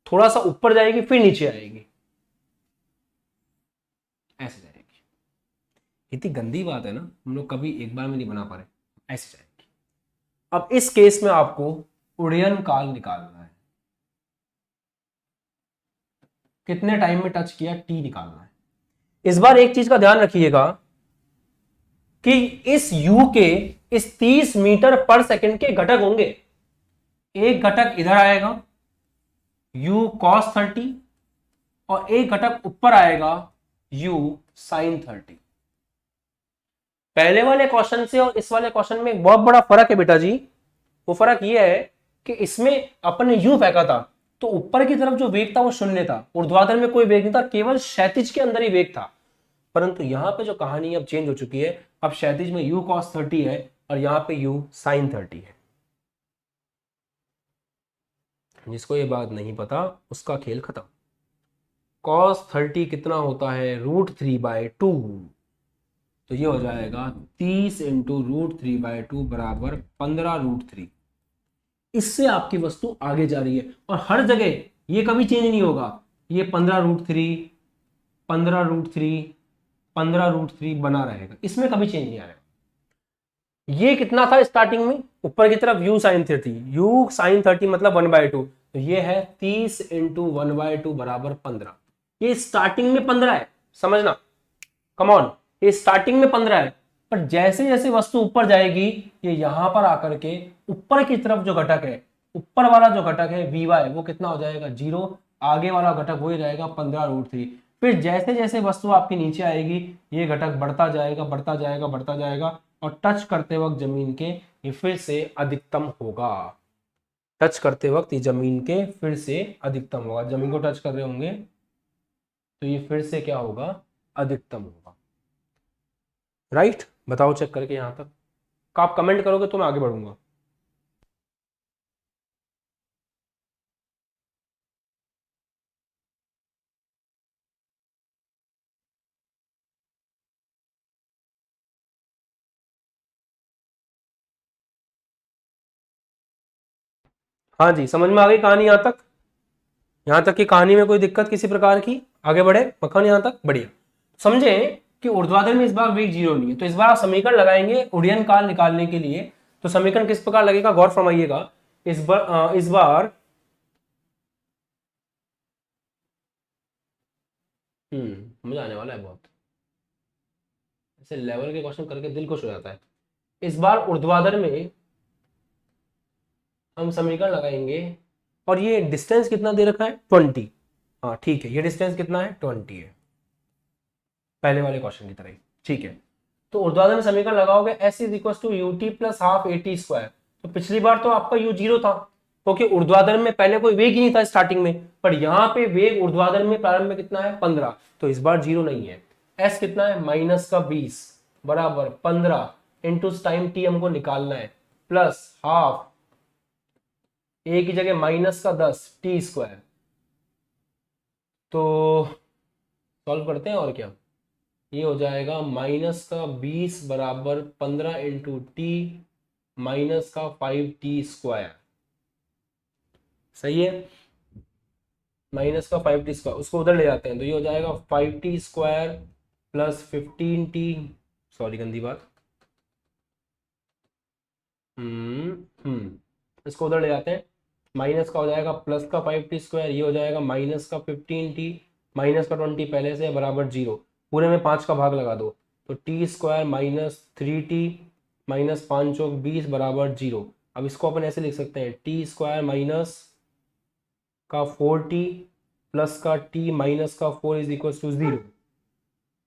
थोड़ा सा ऊपर जाएगी फिर नीचे आएगी, ऐसे जाएगी। इतनी गंदी बात है ना, हम लोग कभी एक बार में नहीं बना पा रहे, ऐसे जाएगी। अब इस केस में आपको उड्डयन काल निकालना है, कितने टाइम में टच किया, टी निकालना है। इस बार एक चीज का ध्यान रखिएगा कि इस u के इस 30 मीटर पर सेकंड के घटक होंगे। एक घटक इधर आएगा u cos 30 और एक घटक ऊपर आएगा u sin 30। पहले वाले क्वेश्चन से और इस वाले क्वेश्चन में बहुत बड़ा फर्क है बेटा जी। वो फर्क ये है कि इसमें अपन ने u फेंका था तो ऊपर की तरफ जो वेग था वो शून्य था, ऊर्ध्वाधर में कोई वेग नहीं था, केवल क्षैतिज के अंदर ही वेग था। परंतु यहाँ पे जो कहानी अब चेंज हो चुकी है, अब क्षैतिज में u cos 30 है और यहाँ पे u sin 30 है। जिसको ये बात नहीं पता उसका खेल खत्म। cos 30 कितना होता है, √3/2, तो ये हो जाएगा 30 इंटू √3/2 बराबर 15√3। इससे आपकी वस्तु आगे जा रही है और हर जगह ये कभी चेंज नहीं होगा, ये 15√3 15√3 15√3 बना रहेगा, इसमें कभी चेंज नहीं आएगा। ये कितना था स्टार्टिंग में, ऊपर की तरफ u sin 30, u sin 30 मतलब 1/2, तो ये है 30 इंटू 1/2 बराबर 15। ये स्टार्टिंग में 15 है, समझना, कम ऑन, ये स्टार्टिंग में 15 है, पर जैसे जैसे वस्तु ऊपर जाएगी ये यहां पर आकर के ऊपर की तरफ जो घटक है, ऊपर वाला जो घटक है vy वो कितना हो जाएगा 0, आगे वाला घटक वही रहेगा 15√3। फिर जैसे जैसे वस्तु आपकी नीचे आएगी ये घटक बढ़ता जाएगा बढ़ता जाएगा बढ़ता जाएगा और टच करते वक्त जमीन के ये फिर से अधिकतम होगा। टच करते वक्त ये जमीन के फिर से अधिकतम होगा, जमीन को टच कर रहे होंगे तो ये फिर से क्या होगा, अधिकतम होगा। राइट, बताओ चेक करके यहां तक, आप कमेंट करोगे तो मैं आगे बढ़ूंगा। हाँ जी, समझ में आ गई कहानी यहां तक, यहां तक की कहानी में कोई दिक्कत किसी प्रकार की, आगे बढ़े मक्खन यहां तक, बढ़िया। समझे कि ऊर्ध्वाधर में इस बार वेग 0 नहीं है, तो इस बार आप समीकरण लगाएंगे उड्डयन काल निकालने के लिए, तो समीकरण किस प्रकार लगेगा गौर फरमाइएगा। इस बार मजा आने वाला है बहुत, ऐसे लेवल के क्वेश्चन करके दिल खुश हो जाता है। इस बार ऊर्ध्वाधर में हम समीकरण लगाएंगे और ये डिस्टेंस कितना दे रखा है 20, हाँ ठीक है, ये डिस्टेंस कितना है 20 है, पहले वाले क्वेश्चन की तरह ही, ठीक है। तो ऊर्ध्वाधर में समीकरण लगाओगे s is equal to u t plus half a t square, तो पिछली बार तो आपका u 0 था क्योंकि ऊर्ध्वाधर में पहले कोई वेग ही नहीं था स्टार्टिंग में, पर यहाँ पे वेग ऊर्ध्वाधर में प्रारंभ में कितना है 15, तो इस बार 0 नहीं है। s कितना है -20 बराबर 15 इंटू टाइम t हमको निकालना है प्लस हाफ a की जगह -10 टी स्क्वायर, तो सॉल्व करते हैं और क्या, ये हो जाएगा -20 बराबर 15 इंटू टी -5t स्क्वायर, सही है, -5t स्क्वायर, उसको उधर ले जाते हैं तो ये हो जाएगा 5t square plus 15t, sorry गंदी बात, इसको उधर ले जाते हैं, माइनस का हो जाएगा प्लस का 5t स्क्वायर, ये हो जाएगा माइनस का 15t माइनस का 20 पहले से बराबर 0, पूरे में 5 का भाग लगा दो, तो टी स्क्वायर -3t माइनस 5 चौक 20 बराबर 0। अब इसको अपन ऐसे लिख सकते हैं टी स्क्वायर माइनस का 4t प्लस का t माइनस का 4 इज इक्वल टू 0।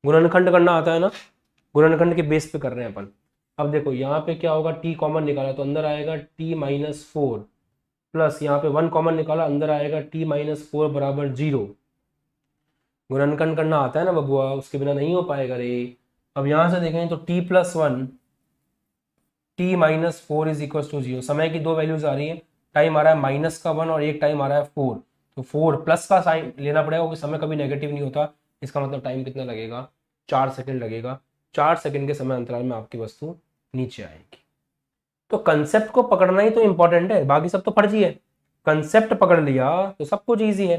गुणनखंड करना आता है ना, गुणनखंड के बेस पे कर रहे हैं अपन। अब देखो यहाँ पे क्या होगा, t कॉमन निकाला तो अंदर आएगा t -4 प्लस यहाँ पे 1 कॉमन निकाला अंदर आएगा t -4 बराबर 0। गुणनखंड करना आता है ना बबुआ, उसके बिना नहीं हो पाएगा रे। अब यहां से देखें तो t+1 t-4 is equal to 0, समय की दो वैल्यूज आ रही है, टाइम आ रहा है -1 और एक टाइम आ रहा है 4, तो 4 प्लस का साइन लेना पड़ेगा क्योंकि समय कभी नेगेटिव नहीं होता, इसका मतलब टाइम कितना लगेगा 4 सेकंड लगेगा, 4 सेकंड के समय अंतराल में आपकी वस्तु नीचे आएगी। तो कंसेप्ट को पकड़ना ही तो इंपॉर्टेंट है, बाकी सब तो फर्जी है। कंसेप्ट पकड़ लिया तो सब कुछ ईजी है,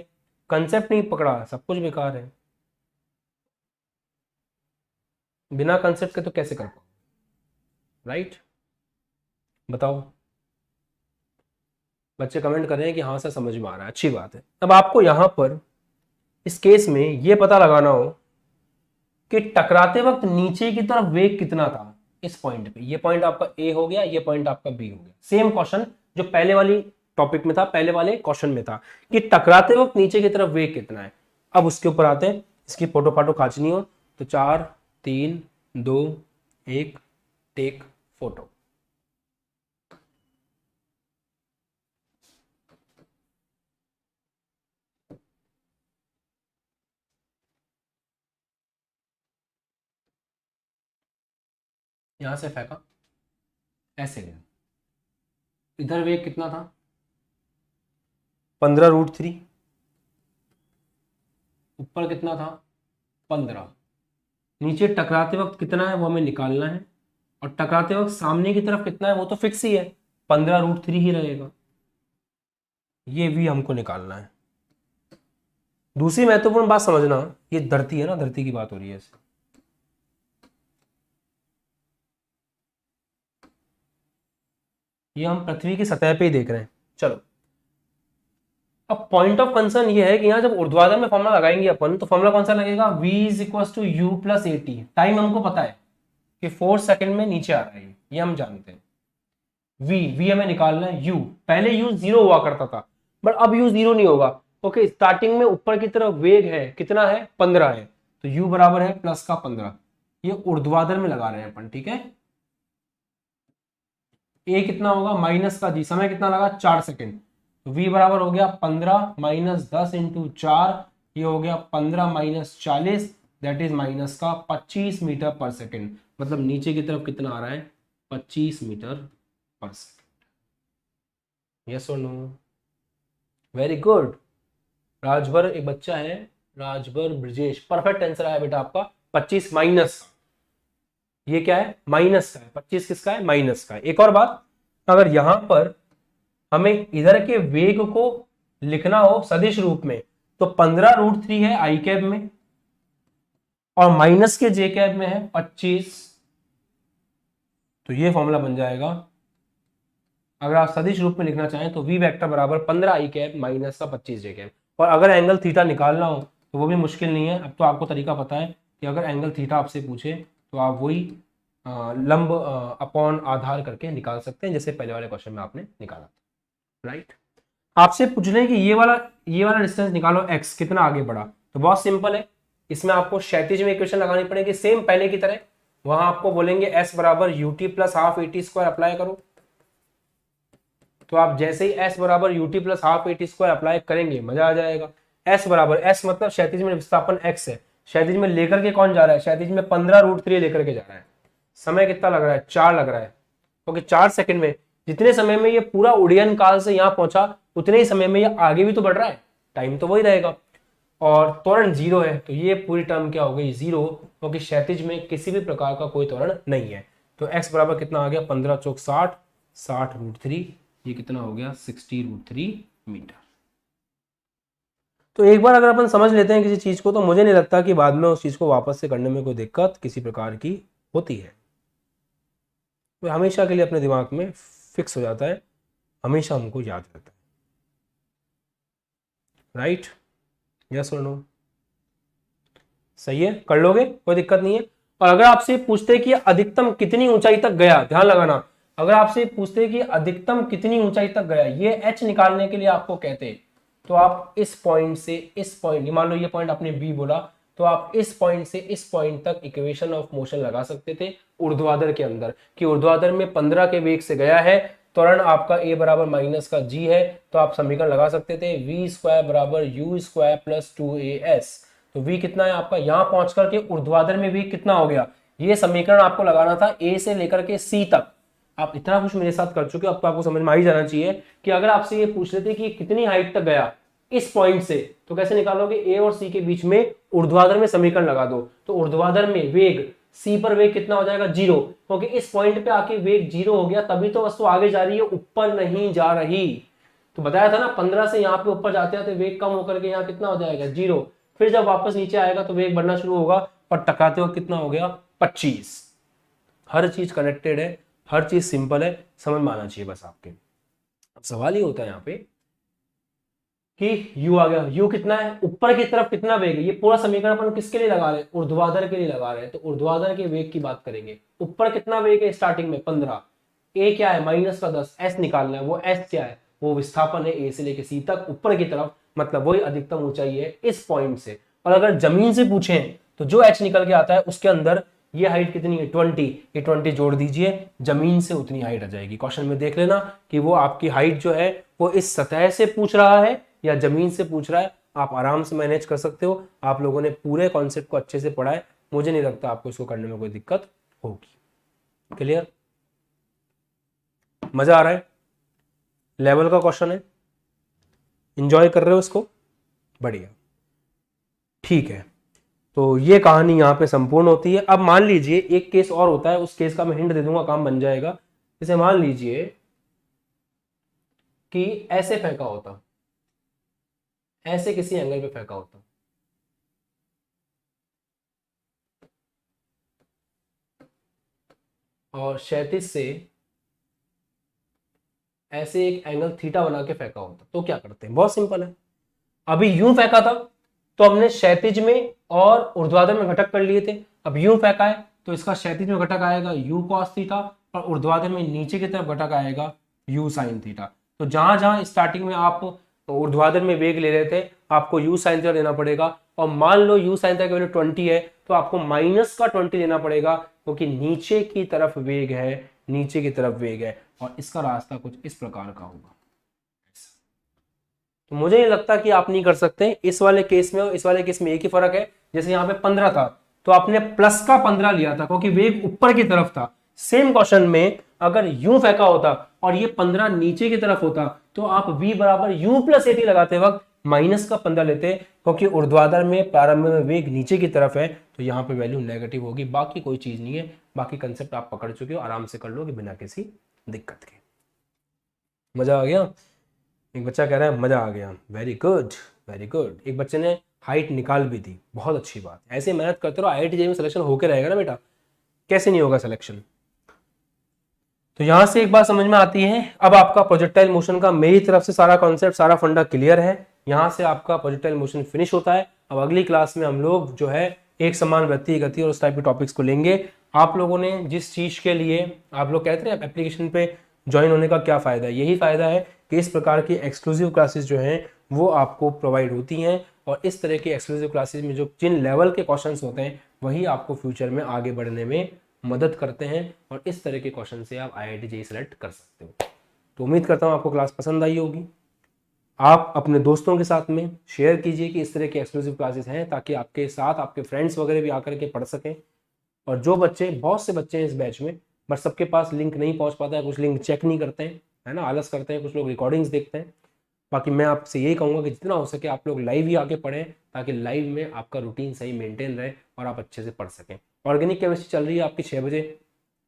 कंसेप्ट नहीं पकड़ा सब कुछ बेकार है, बिना कंसेप्ट के तो कैसे कर पाओ, राइट, बताओ। बच्चे कमेंट कर रहे हैं कि हाँ सर समझ में आ रहा है, अच्छी बात है। अब आपको यहां पर इस केस में यह पता लगाना हो कि टकराते वक्त नीचे की तरफ वेग कितना था इस पॉइंट पे, ये पॉइंट आपका ए हो गया, ये पॉइंट आपका बी हो गया। सेम क्वेश्चन जो पहले वाली टॉपिक में था, पहले वाले क्वेश्चन में था कि टकराते वक्त नीचे की तरफ वेग कितना है। अब उसके ऊपर आते हैं, इसकी फोटो फाटो खींचनी हो तो 4 3 2 1 टेक फोटो। यहां से फेंका, ऐसे गया, इधर वेग कितना था 15√3, ऊपर कितना था 15, नीचे टकराते वक्त कितना है वो हमें निकालना है, और टकराते वक्त सामने की तरफ कितना है वो तो फिक्स ही है, 15√3 ही रहेगा, ये भी हमको निकालना है। दूसरी महत्वपूर्ण बात समझना, ये धरती है ना, धरती की बात हो रही है इससे, ये हम पृथ्वी की सतह पे ही देख रहे हैं। चलो, अब पॉइंट ऑफ कंसर्न ये है कि यहाँ जब ऊर्ध्वाधर में फॉर्मूला लगाएंगे अपन, तो फॉर्मूला कौन सा लगेगा, v = u + at। टाइम हमको पता है कि 4 सेकंड में नीचे आ रहा है, ये हम जानते हैं। v हमें निकालना है, u पहले u 0 हुआ करता था, बट अब u 0 नहीं होगा। ओके, स्टार्टिंग में ऊपर की तरफ वेग है, कितना है 15 है, तो u बराबर है +15, ये ऊर्ध्वाधर में लगा रहे हैं अपन, ठीक है। a कितना होगा -g, समय कितना लगा 4 सेकंड, तो v बराबर हो गया 15 - 10 × 4, ये हो गया 15 - 40, that is -25 metre per second, मतलब नीचे की तरफ कितना आ रहा है 25 मीटर पर सेकंड। यस और नो? Very good. राजभर एक बच्चा है, राजभर ब्रजेश, परफेक्ट आंसर आया बेटा आपका 25 माइनस, ये क्या है माइनस का है, 25 किसका है माइनस का है। एक और बात, अगर यहां पर हमें इधर के वेग को लिखना हो सदिश रूप में, तो 15√3 है आई कैब में, और माइनस के जे कैब में है 25, तो ये फॉर्मूला बन जाएगा। अगर आप सदिश रूप में लिखना चाहें तो v वेक्टर बराबर 15 आई कैब माइनस का 25 जे कैब। और अगर एंगल थीटा निकालना हो तो वो भी मुश्किल नहीं है, अब तो आपको तरीका पता है कि अगर एंगल थीटा आपसे पूछे तो आप वही लंब अपॉन आधार करके निकाल सकते हैं, जैसे पहले वाले क्वेश्चन में आपने निकाला था, राइट। आपसे पूछ रहे हैं कि ये वाला डिस्टेंस निकालो, x कितना आगे बढ़ा, तो बहुत सिंपल है, इसमें आपको क्षैतिज में इक्वेशन लगानी पड़ेगी सेम पहले की तरह। वहां आपको बोलेंगे s बराबर ut + ½ at² अप्लाई करो, तो आप जैसे ही s बराबर ut + ½ at² अप्लाई करेंगे मजा आ जाएगा। s बराबर, s मतलब क्षैतिज में विस्थापन x है, क्षैतिज में लेकर के कौन जा रहा है, क्षैतिज में 15√3 लेकर के जा रहा है, समय कितना लग रहा है 4 लग रहा है, क्योंकि 4 सेकंड में, जितने समय में ये पूरा उड़ियन काल से यहां पहुंचा उतने ही समय में ये आगे भी तो बढ़ रहा है, टाइम तो वही रहेगा, और त्वरण 0 है, तो ये पूरी टर्म क्या हो गई 0, क्योंकि क्षैतिज में किसी भी प्रकार का कोई त्वरण नहीं है। तो x बराबर कितना आ गया 15 × 4 = 60, 60√3, ये कितना हो गया 60√3 मीटर। तो एक बार अगर अपन समझ लेते हैं किसी चीज को, तो मुझे नहीं लगता कि बाद में उस चीज को वापस से करने में कोई दिक्कत किसी प्रकार की होती है, तो हमेशा के लिए अपने दिमाग में फिक्स हो जाता है, हमेशा हमको याद रहता है, राइट। यस और नो? सही है, कर लोगे, कोई दिक्कत नहीं है। और अगर आपसे पूछते कि अधिकतम कितनी ऊंचाई तक गया, ध्यान लगाना, अगर आपसे पूछते कि अधिकतम कितनी ऊंचाई तक गया, ये h निकालने के लिए आपको कहते, तो आप इस पॉइंट से इस पॉइंट, मान लो ये पॉइंट आपने b बोला, तो आप इस पॉइंट से इस पॉइंट तक इक्वेशन ऑफ मोशन लगा सकते थे ऊर्ध्वाधर के अंदर, कि ऊर्ध्वाधर में 15 के वेग से गया है, त्वरण आपका a बराबर -g है, तो आप समीकरण लगा सकते थे v² बराबर u² + 2as। तो v कितना है आपका, यहां पहुंच करके ऊर्ध्वाधर में v कितना हो गया, ये समीकरण आपको लगाना था a से लेकर के c तक। आप इतना कुछ मेरे साथ कर चुके हो, अब तो आपको समझ में आ ही जाना चाहिए कि अगर आपसे ये पूछ लेते कि कितनी हाइट तक गया इस पॉइंट से, तो कैसे निकालोगे, a और c के बीच में ऊर्ध्वाधर में समीकरण लगा दो, तो ऊर्ध्वाधर में वेग c पर वेग कितना हो जाएगा 0, क्योंकि इस पॉइंट पे आके वेग 0 हो गया, तभी तो वस्तु आगे जा रही है, ऊपर नहीं जा रही। तो बताया था ना 15 से यहाँ पे ऊपर जाते जाते वेग कम होकर के यहाँ कितना हो जाएगा 0, फिर जब वापस नीचे आएगा तो वेग बढ़ना शुरू होगा, और टकराते वक्त कितना हो गया 25। हर चीज कनेक्टेड है, हर चीज सिंपल है, समझ में आना चाहिए बस आपके। अब सवाल ये होता है यहाँ पे कि u आ गया, u कितना है, ऊपर की तरफ कितना वेग है, ये पूरा समीकरण अपन किसके लिए लगा रहे हैं, ऊर्ध्वाधर के लिए लगा रहे हैं, तो ऊर्ध्वाधर के वेग की बात करेंगे। ऊपर कितना वेग है स्टार्टिंग में 15, a क्या है -10, s निकालना है, वो s क्या है, वो विस्थापन है a से लेके c तक ऊपर की तरफ, मतलब वही अधिकतम ऊंचाई है इस पॉइंट से। और अगर जमीन से पूछें तो जो h निकल के आता है उसके अंदर ये हाइट कितनी है 20, ये 20 जोड़ दीजिए, जमीन से उतनी हाइट आ जाएगी। क्वेश्चन में देख लेना कि वो आपकी हाइट जो है वो इस सतह से पूछ रहा है या जमीन से पूछ रहा है, आप आराम से मैनेज कर सकते हो। आप लोगों ने पूरे कॉन्सेप्ट को अच्छे से पढ़ा है, मुझे नहीं लगता आपको इसको करने में कोई दिक्कत होगी। क्लियर? मजा आ रहा है? लेवल का क्वेश्चन है, इंजॉय कर रहे हो इसको? बढ़िया, ठीक है। तो ये कहानी यहाँ पे संपूर्ण होती है। अब मान लीजिए एक केस और होता है, उस केस का मैं हिंट दे दूंगा, काम बन जाएगा। जैसे मान लीजिए कि ऐसे फेंका होता, ऐसे किसी एंगल पे फेंका होता, और क्षैतिज से ऐसे एक एंगल थीटा बना के फेंका होता, तो क्या करते हैं? बहुत सिंपल है। अभी यूं फेंका था तो हमने क्षैतिज में और ऊर्ध्वाधर में घटक कर लिए थे। अब यूं फेंका है तो इसका क्षैतिज में घटक आएगा यू कॉस थीटा, और ऊर्ध्वाधर में नीचे की तरफ घटक आएगा यू साइन थीटा। तो जहां जहां स्टार्टिंग में आप ऊर्ध्वाधर में वेग ले रहे थे, आपको यू साइन थीटा लेना पड़ेगा। और मान लो यू साइन थीटा की वैल्यू 20 है, तो आपको माइनस का 20 लेना पड़ेगा, क्योंकि नीचे की तरफ वेग है, नीचे की तरफ वेग है, और इसका रास्ता कुछ इस प्रकार का होगा। तो मुझे नहीं लगता कि आप नहीं कर सकते। इस वाले केस में और इस वाले केस में एक ही फर्क है, जैसे यहाँ पे 15 था तो आपने प्लस का 15 लिया था, क्योंकि वेग ऊपर की तरफ था। सेम क्वेश्चन में अगर यूं फेंका होता और ये 15 नीचे की तरफ होता, तो आप v बराबर u प्लस 80 लगाते वक्त माइनस का 15 लेते, क्योंकि ऊर्ध्वाधर में प्रारंभ में वेग नीचे की तरफ है, तो यहाँ पे वैल्यू नेगेटिव होगी। बाकी कोई चीज नहीं है, बाकी कंसेप्ट आप पकड़ चुके हो, आराम से कर लोगे बिना किसी दिक्कत के। मजा आ गया? एक बच्चा कह रहा है मजा आ गया, वेरी गुड वेरी गुड। एक बच्चे ने हाइट निकाल भी दी, बहुत अच्छी बात। ऐसे मेहनत करते रहो, IIT में सिलेक्शन होके रहेगा ना बेटा, कैसे नहीं होगा सिलेक्शन। तो यहां से एक बात समझ में आती है, अब आपका प्रोजेक्टाइल मोशन का मेरी तरफ से सारा कॉन्सेप्ट, सारा फंडा क्लियर है। यहां से आपका प्रोजेक्टाइल मोशन फिनिश होता है। अब अगली क्लास में हम लोग जो है एक समान वृत्तीय गति और उस टाइप के टॉपिक्स को लेंगे। आप लोगों ने जिस चीज के लिए आप लोग कहते हैं एप्लीकेशन पे ज्वाइन होने का क्या फायदा है, यही फायदा है कि इस प्रकार की एक्सक्लूसिव क्लासेस जो हैं वो आपको प्रोवाइड होती हैं, और इस तरह की एक्सक्लूसिव क्लासेस में जो जिन लेवल के क्वेश्चंस होते हैं वही आपको फ्यूचर में आगे बढ़ने में मदद करते हैं, और इस तरह के क्वेश्चन से आप IIT JEE सेलेक्ट कर सकते हो। तो उम्मीद करता हूँ आपको क्लास पसंद आई होगी। आप अपने दोस्तों के साथ में शेयर कीजिए कि इस तरह की एक्सक्लूसिव क्लासेस हैं, ताकि आपके साथ आपके फ्रेंड्स वगैरह भी आकर के पढ़ सकें। और जो बच्चे, बहुत से बच्चे हैं इस बैच में, बट सबके पास लिंक नहीं पहुंच पाता है, कुछ लिंक चेक नहीं करते हैं, है ना, आलस करते हैं, कुछ लोग रिकॉर्डिंग्स देखते हैं। बाकी मैं आपसे यही कहूँगा कि जितना हो सके आप लोग लाइव ही आके पढ़ें, ताकि लाइव में आपका रूटीन सही मेंटेन रहे और आप अच्छे से पढ़ सकें। ऑर्गेनिक केमिस्ट्री चल रही है आपकी 6 बजे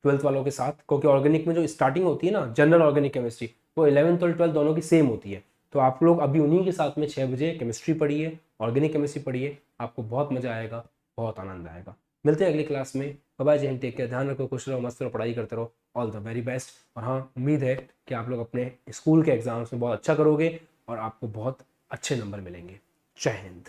12th वालों के साथ, क्योंकि ऑर्गेनिक में जो स्टार्टिंग होती है ना, जनरल ऑर्गेनिक केमिस्ट्री, वो 11th और 12th दोनों की सेम होती है। तो आप लोग अभी उन्हीं के साथ में 6 बजे केमिस्ट्री पढ़िए, ऑर्गेनिक केमिस्ट्री पढ़िए, आपको बहुत मजा आएगा, बहुत आनंद आएगा। मिलते हैं अगली क्लास में। बाय जय हिंद, टेक केयर, ध्यान रखो, खुश रहो, मस्त रहो, पढ़ाई करते रहो। All the very best. और हाँ, उम्मीद है कि आप लोग अपने स्कूल के एग्जाम्स में बहुत अच्छा करोगे और आपको बहुत अच्छे नंबर मिलेंगे। जय हिंद।